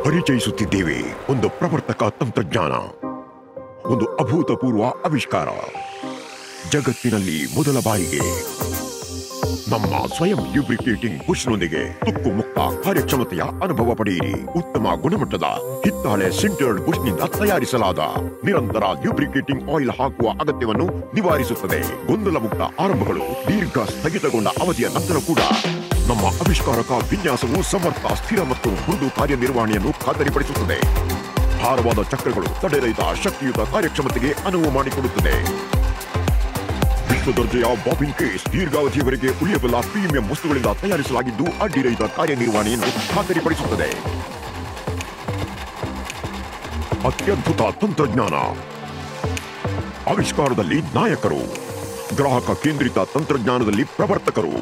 ಪರಿಚಯಿಸುತ್ತಿದ್ದೇವೆ ಒಂದು ಪ್ರವರ್ತಕ ತಂತ್ರಜ್ಞಾನ, ಒಂದು ಅಭೂತಪೂರ್ವ ಆವಿಷ್ಕಾರ. ಜಗತ್ತಿನಲ್ಲಿ ಮೊದಲ ಬಾರಿಗೆ ನಮ್ಮ ಸ್ವಯಂ ಲ್ಯೂಬ್ರಿಕೇಟಿಂಗ್ ಬುಷ್ನೊಂದಿಗೆ ತುಕ್ಕು ಮುಕ್ತ ಕಾರ್ಯಕ್ಷಮತೆಯ ಅನುಭವ ಪಡೆಯಿರಿ. ಉತ್ತಮ ಗುಣಮಟ್ಟದ ಹಿತ್ತಾಳೆ ಸಿಂಟರ್ಡ್ ಬುಷ್ನಿಂದ ತಯಾರಿಸಲಾದ ನಿರಂತರ ಲ್ಯೂಬ್ರಿಕೇಟಿಂಗ್ ಆಯಿಲ್ ಹಾಕುವ ಅಗತ್ಯವನ್ನು ನಿವಾರಿಸುತ್ತದೆ. ಗೊಂದಲ ಮುಕ್ತ ಆರಂಭಗಳು, ದೀರ್ಘ ಸ್ಥಗಿತಗೊಂಡ ಅವಧಿಯ ನಂತರ ಕೂಡ ನಮ್ಮ ಆವಿಷ್ಕಾರಕ ವಿನ್ಯಾಸವು ಸಮರ್ಥ, ಸ್ಥಿರ ಮತ್ತು ಮೃದು ಕಾರ್ಯನಿರ್ವಹಣೆಯನ್ನು ಖಾತರಿಪಡಿಸುತ್ತದೆ. ಭಾರವಾದ ಚಕ್ರಗಳು ತಡೆರಹಿತ ಶಕ್ತಿಯುತ ಕಾರ್ಯಕ್ಷಮತೆಗೆ ಅನುವು ಮಾಡಿಕೊಡುತ್ತದೆ. ವಿಶ್ವ ದರ್ಜೆಯ ಬಾಬಿನ್ ಕೇಸ್ ದೀರ್ಘಾವಧಿಯವರೆಗೆ ಉಳಿಯಬಲ್ಲ ಪ್ರೀಮಿಯಂ ವಸ್ತುಗಳಿಂದ ತಯಾರಿಸಲಾಗಿದ್ದು ಅಡ್ಡಿರಹಿತ ಕಾರ್ಯನಿರ್ವಹಣೆಯನ್ನು ಖಾತರಿಪಡಿಸುತ್ತದೆ. ಅತ್ಯದ್ಭುತ ತಂತ್ರಜ್ಞಾನ, ಆವಿಷ್ಕಾರದಲ್ಲಿ ನಾಯಕರು, ಗ್ರಾಹಕ ಕೇಂದ್ರಿತ ತಂತ್ರಜ್ಞಾನದಲ್ಲಿ ಪ್ರವರ್ತಕರು.